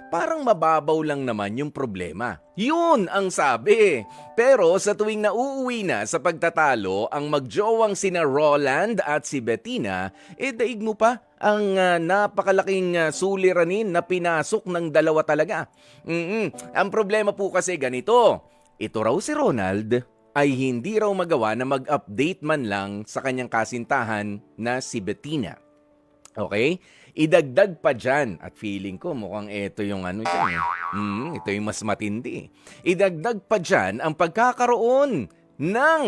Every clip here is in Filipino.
parang mababaw lang naman yung problema. Yun ang sabi. Pero sa tuwing nauuwi na sa pagtatalo ang magjowang sina Roland at si Bettina, daig mo pa ang napakalaking suliranin na pinasok ng dalawa talaga. Ang problema po kasi ganito. Ito raw si Ronald ay hindi raw magawa na mag-update man lang sa kanyang kasintahan na si Bettina. Okay? Idagdag pa dyan, at feeling ko mukhang ito yung ano dyan eh. Ito yung mas matindi. Idagdag pa dyan ang pagkakaroon ng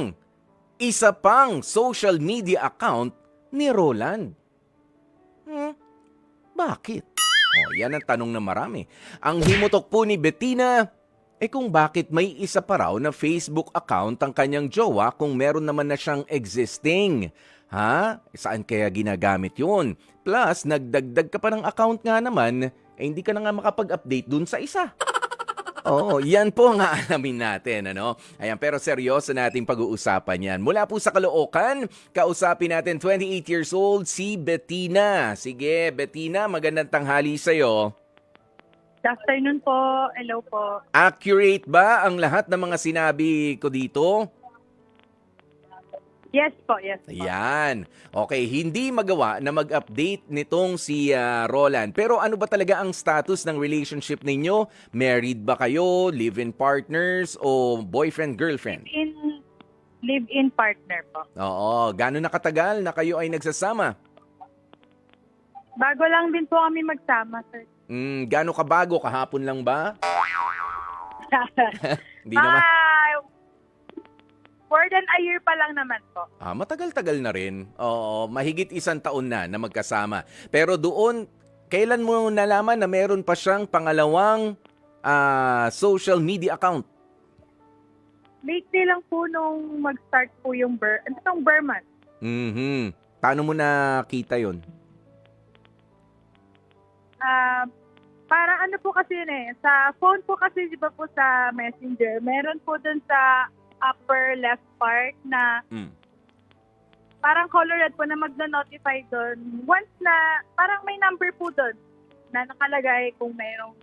isa pang social media account ni Roland. Bakit? Yan ang tanong ng marami. Ang himutok po ni Bettina, kung bakit may isa pa raw na Facebook account ang kanyang jowa kung meron naman na siyang existing. Ha? Saan kaya ginagamit yun? Plus, nagdagdag ka pa ng account nga naman, hindi ka na nga makapag-update dun sa isa. Oo, yan po ang aalamin natin, ano? Ayan, pero seryoso nating pag-uusapan yan. Mula po sa Caloocan, kausapin natin 28 years old, si Bettina. Sige, Bettina, magandang tanghali sa'yo. Good afternoon po. Hello po. Accurate ba ang lahat ng mga sinabi ko dito? Yes po, yes po. Ayan. Okay, hindi magawa na mag-update nitong si Roland. Pero ano ba talaga ang status ng relationship ninyo? Married ba kayo? Live-in partners? O boyfriend-girlfriend? Live-in partner po. Oo. Gano'n na katagal na kayo ay nagsasama? Bago lang din po kami magsama, sir. Gano'n kabago? Kahapon lang ba? Hindi naman. More than a year pa lang naman po. Matagal-tagal na rin. Oo, mahigit 1 taon na magkasama. Pero doon, kailan mo nalaman na meron pa siyang pangalawang social media account? Lately lang po nung mag-start po yung Burr month. Paano mo nakita yun? Para ano po kasi yun sa phone po kasi, di ba po sa Messenger, meron po dun sa upper left part na parang color red po na magno-notify doon. Once na, parang may number po doon na nakalagay kung mayroong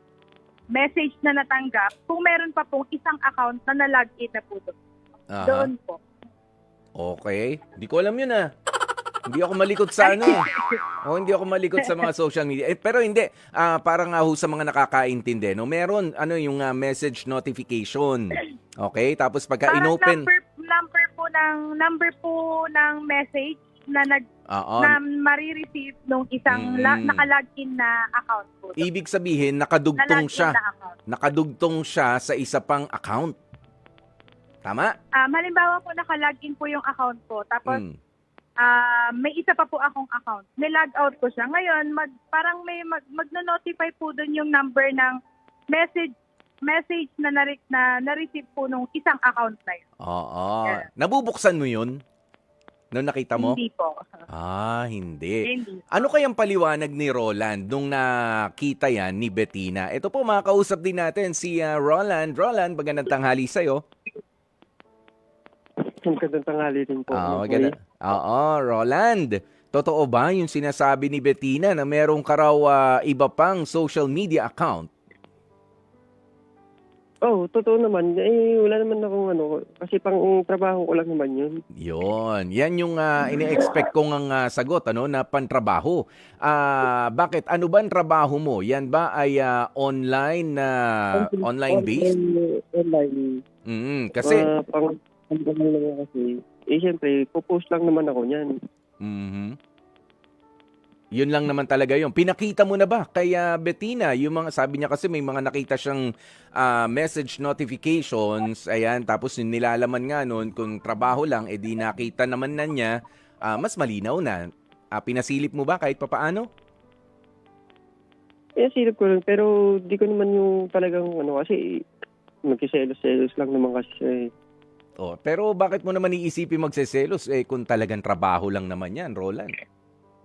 message na natanggap, kung meron pa pong isang account na na-login na po doon. Doon po. Okay. Hindi ko alam yun Hindi ako malikot sa ano. Hindi ako malikot sa mga social media. Pero hindi, parang sa mga nakakaintindi, no? Meron yung message notification. Okay? Tapos pagka Parang inopen, number po ng message na na marireceive nung isang nakalagin na account po. Ibig sabihin nakadugtong siya. Na account. Nakadugtong siya sa isa pang account. Tama? Halimbawa po nakalagin po yung account ko. Tapos may isa pa po akong account. Nilag out ko siya. Ngayon, parang may magno-notify po doon yung number ng message na na-receive po nung isang account na yun. Oo. Yeah. Nabubuksan mo yun? Nung nakita mo? Hindi po. Hindi. Hindi. Ano kayang paliwanag ni Roland nung nakita yan ni Bettina? Ito po, makakausap din natin si Roland. Roland, magandang tanghali sa'yo. Magandang tanghali din po. Roland. Totoo ba yung sinasabi ni Bettina na meron ka raw iba pang social media account? Totoo naman. Wala naman akong kasi pang trabaho ko lang naman yun. Yan yung ine-expect kong ang sagot, na pantrabaho. Bakit? Ano ba ang trabaho mo? Yan ba ay online based? Online. Kasi Pang naman kasi. Siyempre, post lang naman ako niyan. Yun lang naman talaga yun. Pinakita mo na ba kay Bettina? Yung mga, sabi niya kasi may mga nakita siyang message notifications. Ayan, tapos yung nilalaman nga nun, kung trabaho lang, di nakita naman na niya, mas malinaw na. Pinasilip mo ba kahit papaano? Silip ko lang, pero di ko naman yung talagang kasi magkiselos-selos lang naman kasi siya Pero bakit mo naman iisipin magseselos kung talagang trabaho lang naman yan, Roland?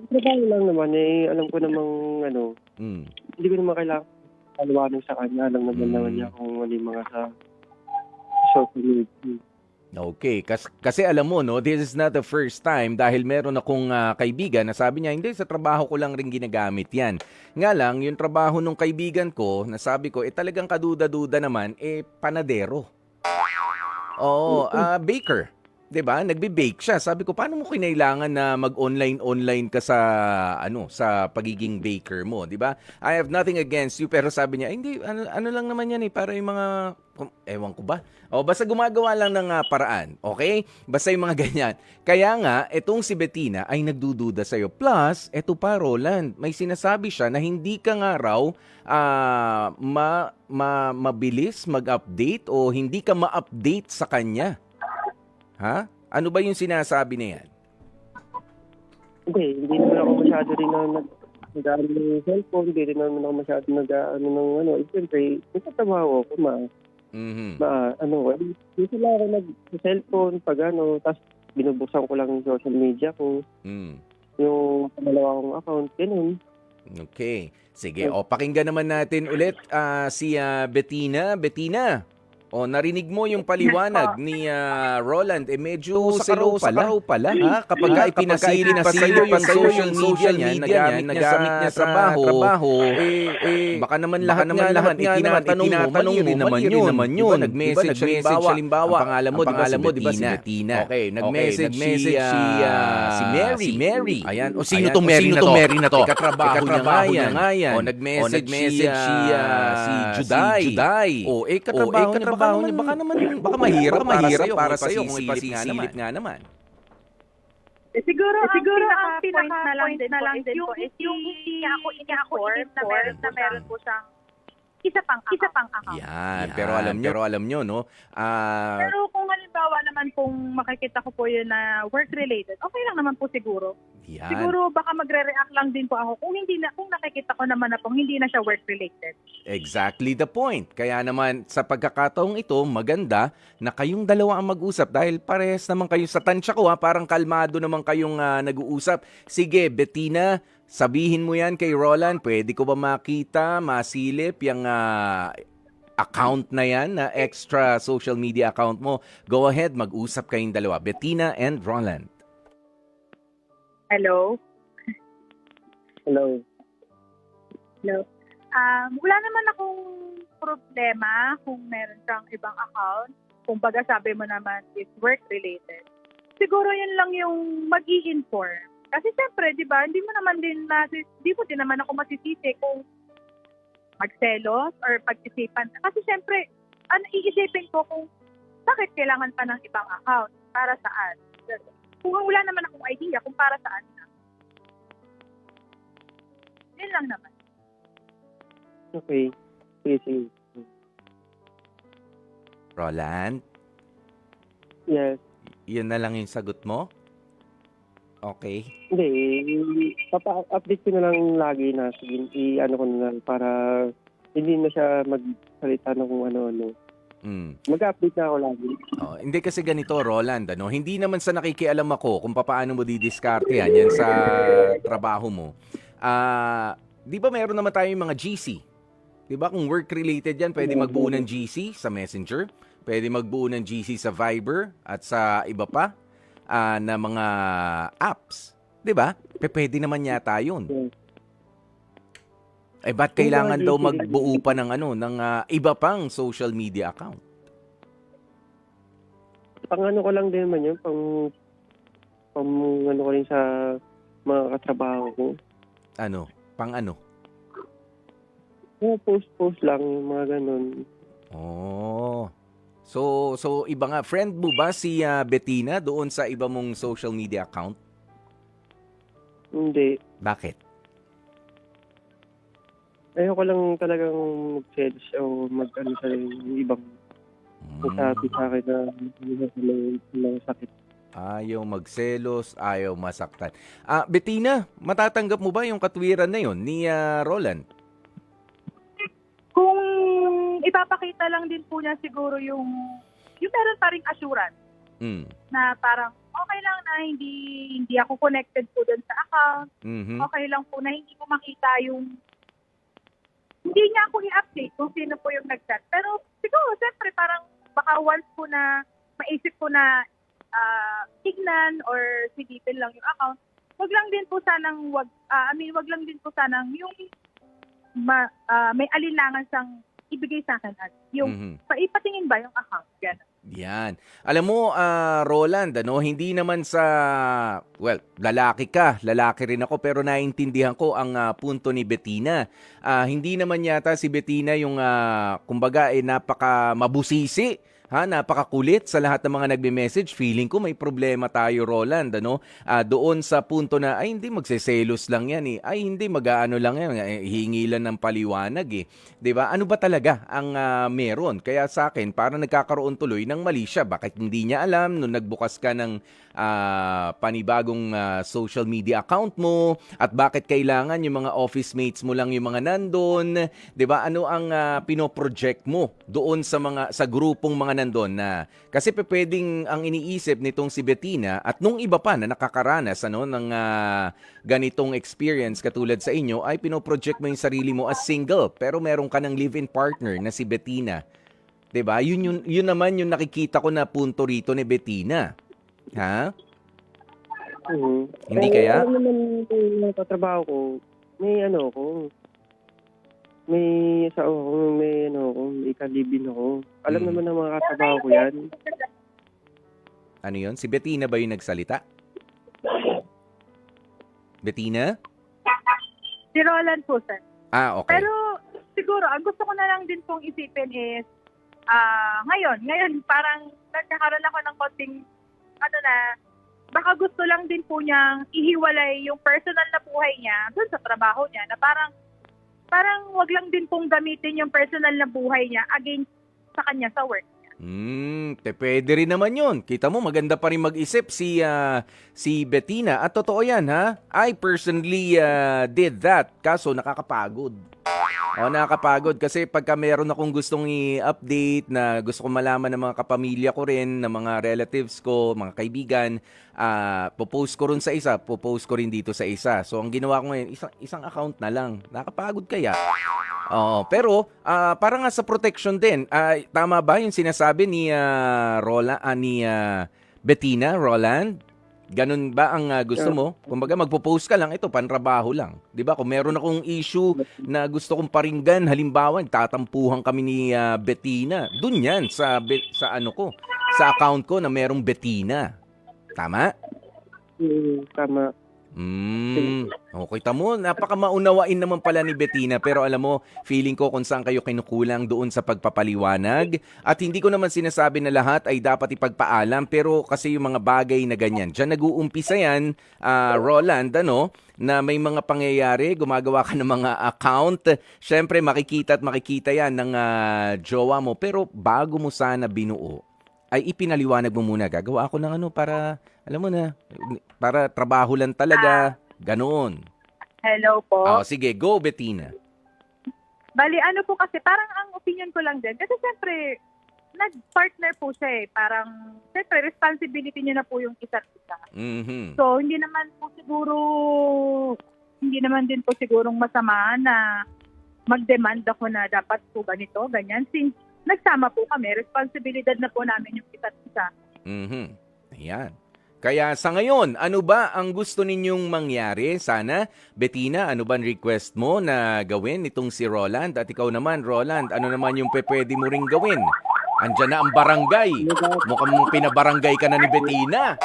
Trabaho lang naman alam ko namang hindi ko naman kailangan paliwanag sa kanya. Alam naman niya kung ano yung mga sa social media. Okay, kasi alam mo, no, this is not the first time dahil meron akong kaibigan na sabi niya, hindi, sa trabaho ko lang rin ginagamit yan. Nga lang, yung trabaho nung kaibigan ko, nasabi ko, talagang kaduda-duda naman, panadero. Oo, baker. 'Di ba? Nagbe-bake siya. Sabi ko, paano mo kinailangan na mag-online ka sa sa pagiging baker mo, 'di ba? I have nothing against you, pero sabi niya, hindi, ano lang naman 'yan para yung mga ewan ko ba. O basta gumagawa lang ng paraan, okay? Basta yung mga ganyan. Kaya nga, etong si Bettina ay nagdududa sa'yo. Plus, eto pa, Roland, may sinasabi siya na hindi ka nga raw mabilis mag-update o hindi ka ma-update sa kanya. Ha? Ano ba yung sinasabi na yan? Hindi naman ako masyado rin na nag-ano ng cellphone, hindi rin naman ako masyado nag-ano ng siyempre, nagtatrabaho ako, dito lang ako nag-cellphone, tapos binubuksan ko lang yung social media ko, yung pangalawa kong account, ganun. Okay. Sige, pakinggan naman natin ulit si Bettina. Bettina, narinig mo yung paliwanag ni Roland. Medyo sa karaw pala. Ha? Kapag ipinasilip pa sa'yo yung social media niya, nagamit niya sa trabaho, baka naman lahat itinatanong mo, mali rin naman yun. Nag-message halimbawa, ang pangalan mo, di ba, si Bettina. Okay, nag-message si Mary. Ayan, sino tong Mary na to? Katrabaho niya nga yan. Nag-message si Juday. Katrabaho niya, baka mahirap para sa'yo kung ipasilip nga naman. Siguro ang pinaka-point na lang din po is yung hindi ako in-inform na meron po siyang isa pang account. Yan. Pero alam nyo, no? Pero kung halimbawa naman kung makikita ko po yun na work-related, okay lang naman po siguro. Yan. Siguro baka magre-react lang din po ako kung nakikita ko naman na pong hindi na siya work-related. Exactly the point. Kaya naman sa pagkakataong ito, maganda na kayong dalawa ang mag-usap dahil parehas naman kayo sa tansya ko, parang kalmado naman kayong nag-uusap. Sige, Bettina, sabihin mo yan kay Roland, pwede ko ba makita, masilip yung account na yan, na extra social media account mo? Go ahead, mag-usap kayong dalawa. Bettina and Roland. Hello? Hello. Wala naman akong problema kung meron siyang ibang account. Kung baga sabi mo naman is work-related. Siguro yun lang yung mag-i-inform. Kasi siyempre, di ba, hindi mo din naman ako masisisi kung magselos or pag-isipan. Kasi siyempre, iisipin ko kung bakit kailangan pa ng ibang account, para saan. Kung wala naman akong idea kung para saan na. Yun lang naman. Okay. Sige. Roland? Yes. Yun na lang yung sagot mo? Okay. Hindi. Update ko na lang lagi na. I-ano ko na lang para hindi na siya magsalita ng kung ano-ano. Mag-update na ako lagi. Hindi kasi ganito, Roland. Hindi naman sa nakikialam ako kung paano mo didiskarte yan sa trabaho mo. Di ba meron naman tayong mga GC? Di ba kung work-related yan, pwede magbuo ng GC sa Messenger, pwede magbuo ng GC sa Viber at sa iba pa na mga apps. Di ba? Pwede naman yata yun. Ba't kailangan daw magbuo pa ng ng iba pang social media account? Pang-ano ko lang din man yun, pang ano ko rin sa mga katrabaho ko. Ano? Pang ano? Post lang, yung mga ganun. So iba nga, friend mo ba si Bettina doon sa iba mong social media account? Hindi. Bakit? Ayoko lang talagang mag-search o mag-ano sa yung ibang sabi sa akin na sakit. Ayaw magselos, ayaw masaktan. Bettina, matatanggap mo ba yung katwiran na yun ni Roland? Kung ipapakita lang din po niya siguro yung meron pa ring assurance na parang okay lang na hindi ako connected po dun sa account. Okay lang po na hindi ko makita yung hindi niya ako i-update kung sino po yung nag-chat. Pero siguro, siyempre, parang baka once po na maisip ko na tignan or silipin lang yung account, wag lang din po sanang wag lang din po sanang yung may alinlangan siyang ibigay sa akin yung paipatingin ba yung account, gano'n. Yan. Alam mo, Roland, hindi naman sa, well, lalaki ka, lalaki rin ako, pero naiintindihan ko ang punto ni Bettina. Hindi naman yata si Bettina yung, kumbaga, napaka mabusisi. Napakakulit sa lahat ng mga nagme-message. Feeling ko may problema tayo, Roland, doon sa punto na, ay hindi, magseselos lang yan eh. Ay hindi, mag-aano lang yan, hingi lang ng paliwanag eh. 'Di ba? Ano ba talaga ang meron? Kaya sa akin, parang nagkakaroon tuloy ng mali siya. Bakit hindi niya alam nung nagbukas ka ng panibagong social media account mo? At bakit kailangan yung mga office mates mo lang yung mga nandun? 'Di ba? Ano ang pinoproject mo doon sa grupong mga nandun na kasi pwedeng ang iniisip nitong si Bettina at nung iba pa na nakakaranas ng ganitong experience katulad sa inyo ay pinoproject mo yung sarili mo as single pero meron ka ng live-in partner na si Bettina. 'Di ba? Yun naman yung nakikita ko na punto rito ni Bettina. Ha? Hindi kaya? Alam naman yung katrabaho ko, may may may kalibin ako. Alam naman ng mga katrabaho ko yan. Ano yun? Si Bettina ba yung nagsalita? Bettina? Si Roland po, sir. Okay. Pero siguro, ang gusto ko na lang din pong isipin is, ngayon parang nagkakaroon ako ng konting, baka gusto lang din po niyang ihiwalay yung personal na buhay niya dun sa trabaho niya, na parang wag lang din pong gamitin yung personal na buhay niya against sa kanya sa work niya. Pwede rin naman yun. Kita mo, maganda pa rin mag-isip si Bettina. At totoo yan, ha? I personally did that. Kaso nakakapagod. Nakakapagod kasi pagka meron akong gustong i-update na gusto kong malaman ng mga kapamilya ko rin, ng mga relatives ko, mga kaibigan, popost ko rin sa isa, popost ko rin dito sa isa. So ang ginawa ko ngayon, isang account na lang. Nakakapagod kaya? Pero para nga sa protection din, tama ba yung sinasabi ni Bettina, Roland? Ganun ba ang gusto mo? Kumbaga magpo-post ka lang, ito pantrabaho lang. 'Di ba? Kung meron akong issue na gusto kong paringgan, halimbawa, tatampuhan kami ni Bettina. Doon 'yan sa account ko na merong Bettina. Tama? Tama. Okay, tamo, napaka-maunawain naman pala ni Bettina, pero alam mo, feeling ko kung saan kayo kinukulang doon sa pagpapaliwanag at hindi ko naman sinasabi na lahat ay dapat ipagpaalam, pero kasi yung mga bagay na ganyan, dyan nag-uumpisa yan, Roland, na may mga pangyayari, gumagawa ka ng mga account, syempre makikita yan ng jowa mo, pero bago mo sana binuo, ay ipinaliwanag mo muna, gagawa ako ng para, alam mo na, para trabaho lang talaga, ganoon. Hello po. Sige, go Bettina. Bali, po kasi, parang ang opinion ko lang din, kasi siyempre, nag-partner po siya eh. Parang, siyempre, responsibility niya na po yung isa't isa. So, hindi naman din po sigurong masama na mag-demand ako na dapat po ganito, ganyan. Since nagsama po kami, responsibilidad na po namin yung isa't isa. Ayan. Kaya sa ngayon, ano ba ang gusto ninyong mangyari? Sana, Bettina, ano ba ang request mo na gawin itong si Roland? At ikaw naman, Roland, ano naman yung pwede mo ring gawin? Andyan na ang barangay. Mukhang pinabarangay ka na ni Bettina.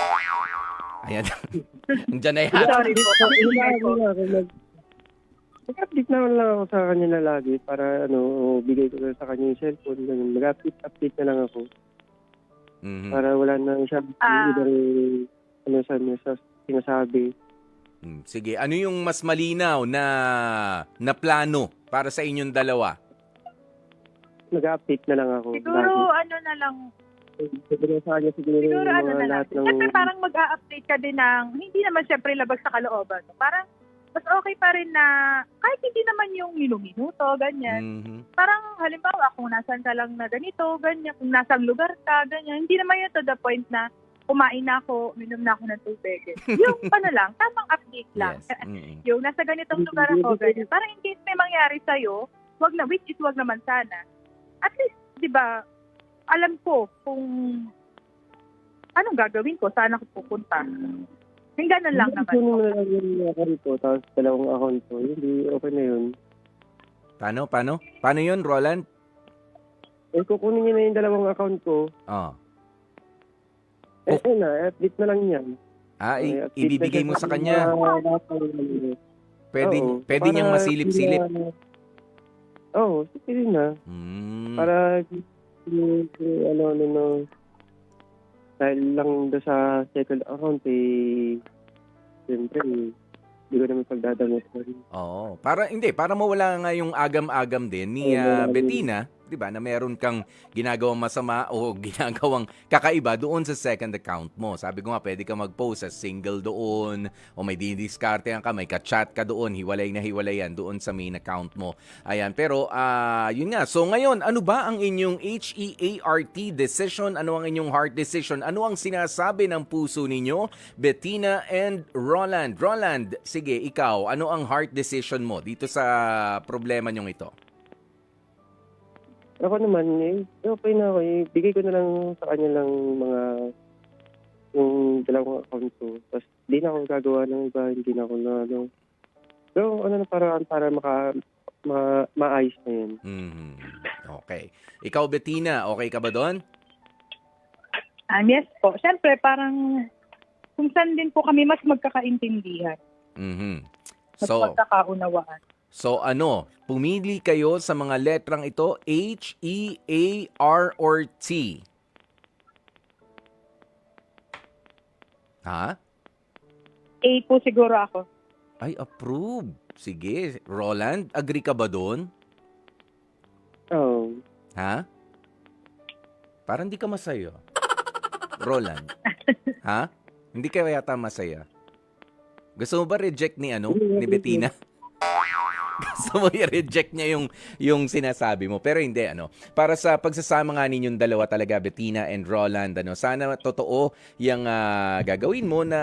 Ayan. Andyan na yan. Sorry po. Mag-update naman lang ako sa kanya na lagi para bigay ko sa kanya yung cellphone. Mag-update na lang ako. Para wala na siya sa sinasabi. Sige, ano yung mas malinaw na plano para sa inyong dalawa? Mag-update na lang ako. Siguro na lang. Siguro sa kanya siguro na lang. Siyempre parang mag-update ka din ng, hindi naman siyempre labag sa kalooban. Parang mas okay pa rin na kahit hindi naman yung minuto, ganyan. Parang halimbawa kung nasan ka lang na ganito, ganyan, kung nasang lugar ka, ganyan. Hindi naman yun to the point na kumain na ako, minom na ako ng tubig. Yung lang, tamang update lang. Yes. Yung nasa ganitong lugar ako, ganyan. Parang in case may mangyari sa'yo, wag naman sana. At least, di ba, alam ko kung anong gagawin ko? Saan ako pupunta? Yung ganun lang naman. Kunin mo na lang yung account ko, tapos dalawang account ko. Hindi, okay na yun. Paano? Paano yun, Roland? Eh, kukunin niya na yung dalawang account ko. Oh. Ayun na, update na lang yan. Update Ibibigay na mo siya sa kanya. Pwede, Oo, pwede para niyang masilip-silip. Oo, sige na. Para, dahil lang doon sa second account, siyempre, hindi ko naman pagdadamot ko rin. Oo. Para mawala nga yung agam-agam din ni Bettina, 'di ba, na meron kang ginagawang masama o ginagawang kakaiba doon sa second account mo. Sabi ko nga, pwede ka mag-post as single doon o may didiskartehan ka, may ka-chat ka doon, hiwalay na hiwalay yan doon sa main account mo. Ayan, pero yun nga. So ngayon, ano ba ang inyong HEART decision? Ano ang inyong heart decision? Ano ang sinasabi ng puso ninyo, Bettina and Roland? Roland, sige, ikaw, ano ang heart decision mo dito sa problema nyong ito? Ako naman, okay na ako. Bigay ko na lang sa kanya lang yung dalawang account ko. Tapos, di na ako gagawa ng iba. Hindi na ako So, paraan para maayos na yun. Okay. Ikaw, Bettina, okay ka ba doon? Yes po. Siyempre, parang kung saan din po kami mas magkakaintindihan. Mas magkakaunawaan. So pumili kayo sa mga letrang ito, H, E, A, R, or T. Ha? A po siguro ako. Ay, approve. Sige. Roland, agree ka ba doon? Oo. Ha? Parang di ka masaya. Roland. Ha? Hindi ka yata masaya. Gusto mo ba reject ni Bettina? Gusto mo i-reject niya yung sinasabi mo. Pero hindi, Para sa pagsasama nga ninyong dalawa talaga, Bettina and Roland, sana totoo yung gagawin mo na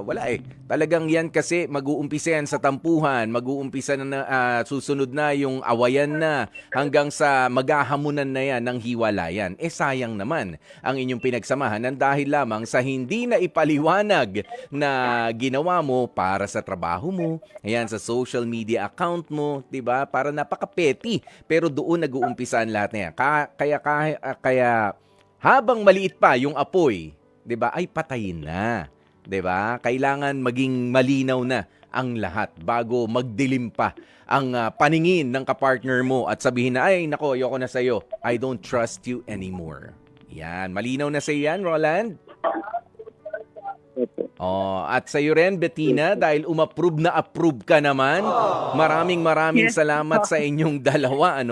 wala Talagang yan kasi mag-uumpisa yan sa tampuhan, mag-uumpisa na susunod na yung awayan na hanggang sa maghahamunan na yan ng hiwalayan. Sayang naman ang inyong pinagsamahan ng dahil lamang sa hindi na ipaliwanag na ginawa mo para sa trabaho mo, ayan, sa social media account mo, 'di ba? Para napaka-petty. Pero doon nag-uumpisa ang lahat na yan. Kaya habang maliit pa yung apoy, 'di ba? Ay patayin na, 'di ba? Kailangan maging malinaw na ang lahat bago magdilim pa ang paningin ng kapartner mo at sabihin na, ay nako, ayoko na sa'yo. I don't trust you anymore. Yan, malinaw na sa yan, Roland? At sa iyo rin, Bettina, dahil approve ka naman. Maraming Yes. salamat sa inyong dalawa,